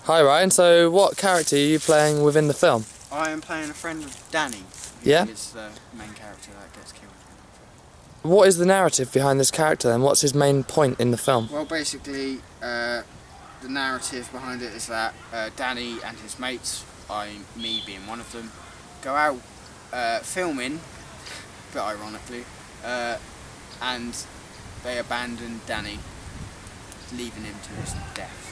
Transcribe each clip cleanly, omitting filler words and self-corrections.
Hi Ryan, so what character are you playing within the film? I am playing a friend of Danny, who Yeah? is the main character that gets killed. What is the narrative behind this character and what's his main point in the film? Well, basically, the narrative behind it is that Danny and his mates, me being one of them, go out filming, a bit ironically, and they abandon Danny, leaving him to his death.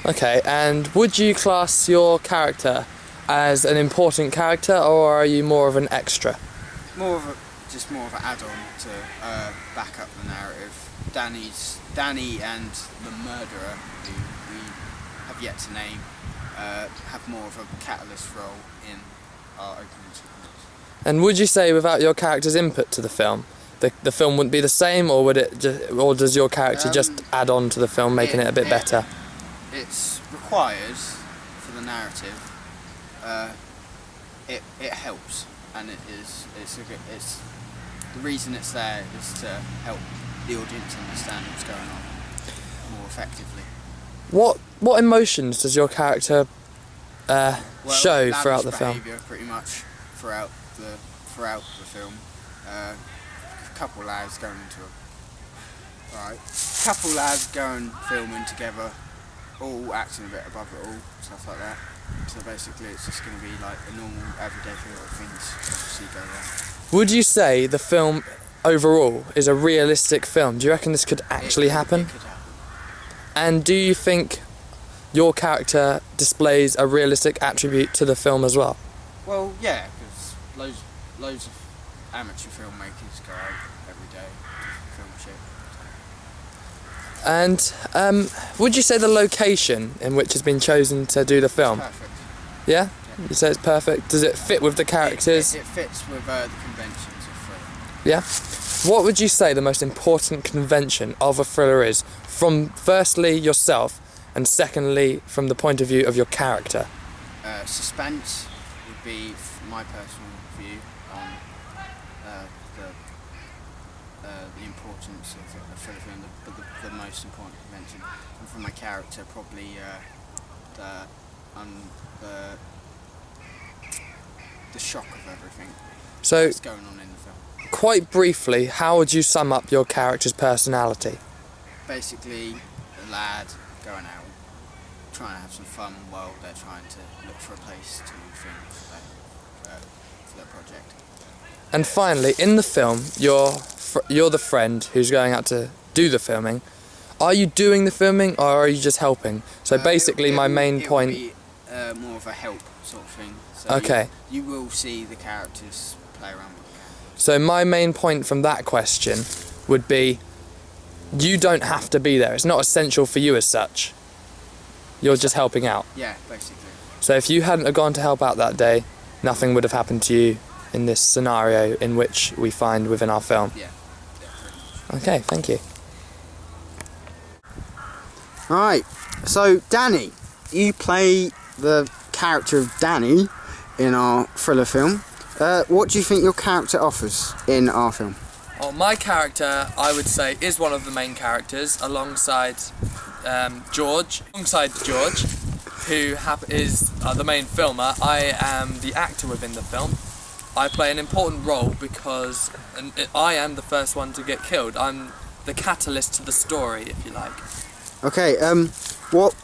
Okay, and would you class your character as an important character or are you more of an extra? Just more of an add-on to back up the narrative. Danny and the murderer, who we have yet to name, have more of a catalyst role in our opening sequence. And would you say without your character's input to the film, the film wouldn't be the same, or or does your character just add on to the film, making it a bit better? It's required for the narrative. It helps, and it's the reason it's there is to help the audience understand what's going on more effectively. What emotions does your character show throughout the film? Behaviour, pretty much throughout the film. Couple lads going filming together, all acting a bit above it all, stuff like that. So basically it's just going to be like a normal everyday feel of things you see go on. Would you say the film overall is a realistic film? Do you reckon this could actually happen? It could happen. And do you think your character displays a realistic attribute to the film as well? Well, yeah, because loads of amateur filmmakers go out every day to film shit. And would you say the location in which has been chosen to do the film? Perfect. Yeah? You say it's perfect. Does it fit with the characters? It fits with the conventions of thriller. Yeah? What would you say the most important convention of a thriller is? From firstly yourself and secondly from the point of view of your character? Suspense would be my personal view on the importance of a thriller film, the most important convention. And for my character, probably the shock of everything that's going on in the film. Quite briefly, how would you sum up your character's personality? Basically, a lad going out, trying to have some fun while they're trying to look for a place to film for their project. And finally, in the film, you're the friend who's going out to do the filming. Are you doing the filming or are you just helping? So basically my main point... It will be more of a help sort of thing. So okay. You will see the characters play around with the camera. So my main point from that question would be, you don't have to be there. It's not essential for you as such. You're just helping out. Yeah, basically. So if you hadn't have gone to help out that day, nothing would have happened to you in this scenario in which we find within our film. Yeah. Okay, thank you. Right, so Danny, you play the character of Danny in our thriller film. What do you think your character offers in our film? Well, my character, I would say, is one of the main characters alongside George. Alongside George, who is the main filmer, I am the actor within the film. I play an important role because I am the first one to get killed. I'm the catalyst to the story, if you like. Okay, what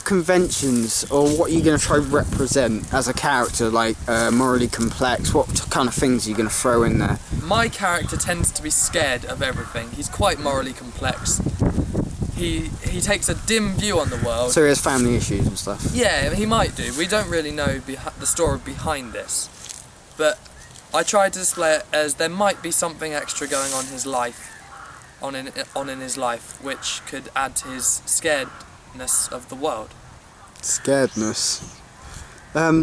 conventions or what are you going to try to represent as a character, like morally complex? What kind of things are you going to throw in there? My character tends to be scared of everything. He's quite morally complex. He takes a dim view on the world. So he has family issues and stuff? Yeah, he might do. We don't really know the story behind this. But I try to display it as there might be something extra going on in his life, in his life, which could add to his scaredness of the world. Scaredness.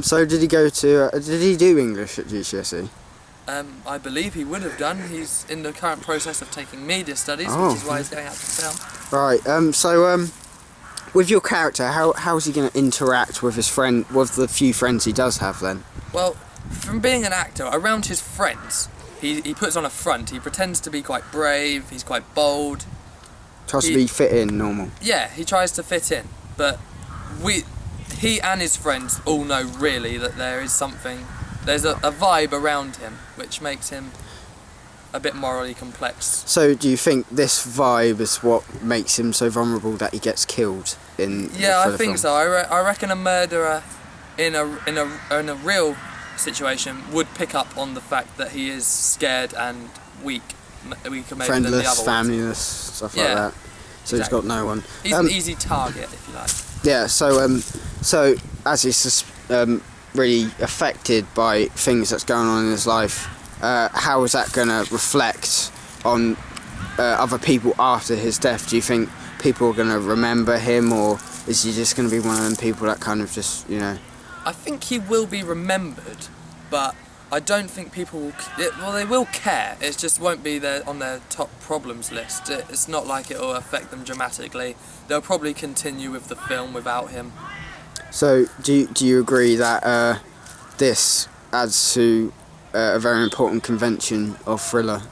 So did he do English at GCSE? I believe he would have done. He's in the current process of taking media studies, which is why he's going out to film. Right. With your character, how is he going to interact with his friend, with the few friends he does have then? Well, from being an actor, around his friends, he puts on a front. He pretends to be quite brave. He's quite bold. Tries to be fit in, normal. Yeah, he tries to fit in. But he and his friends all know really that there's a vibe around him which makes him a bit morally complex. So do you think this vibe is what makes him so vulnerable that he gets killed in? Yeah, I think so. I reckon a murderer in a real situation would pick up on the fact that he is scared and weaker maybe than the other familyless, ones. stuff Yeah, like that. So he's got no one. He's an easy target, if you like. Yeah. So as he's really affected by things that's going on in his life, how is that going to reflect on other people after his death? Do you think people are going to remember him, or is he just going to be one of them people that kind of just, you know? I think he will be remembered, but I don't think people will. Well, they will care. It just won't be on their top problems list. It's not like it will affect them dramatically. They'll probably continue with the film without him. So, do you agree that this adds to a very important convention of thriller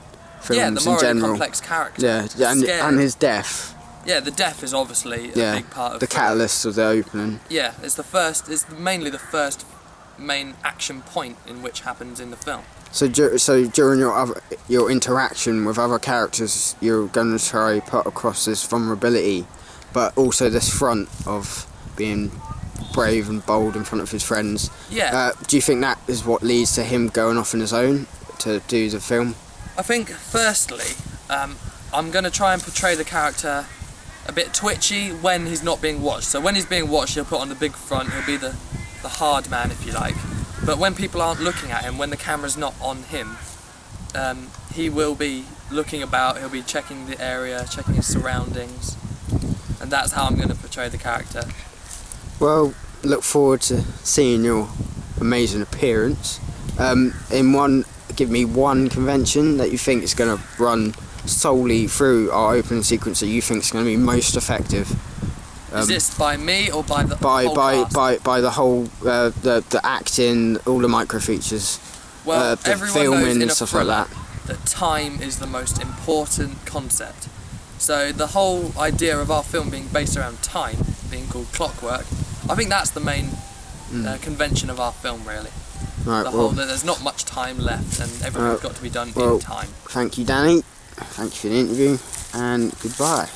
films yeah, the in morally general? complex character. Yeah, and his death. Yeah, the death is obviously a big part of the catalyst of the opening. Yeah, it's mainly the first main action point in which happens in the film. So during your interaction with other characters, you're going to try put across this vulnerability, but also this front of being brave and bold in front of his friends. Yeah. Do you think that is what leads to him going off on his own to do the film? I think firstly, I'm going to try and portray the character a bit twitchy when he's not being watched. So when he's being watched, he'll put on the big front, he'll be the hard man, if you like. But when people aren't looking at him, when the camera's not on him, he will be looking about, he'll be checking the area, checking his surroundings, and that's how I'm going to portray the character. Well, look forward to seeing your amazing appearance. Give me one convention that you think is going to run solely through our opening sequence that you think is going to be most effective. Is this by me or by the whole cast? By the whole the acting, all the micro features, well, the everyone filming knows in and a stuff like thriller that. Time is the most important concept. So the whole idea of our film being based around time, being called Clockwork, I think that's the main convention of our film, really. Right, that there's not much time left and everything's got to be done in time. Thank you, Danny. Thank you for the interview, and goodbye.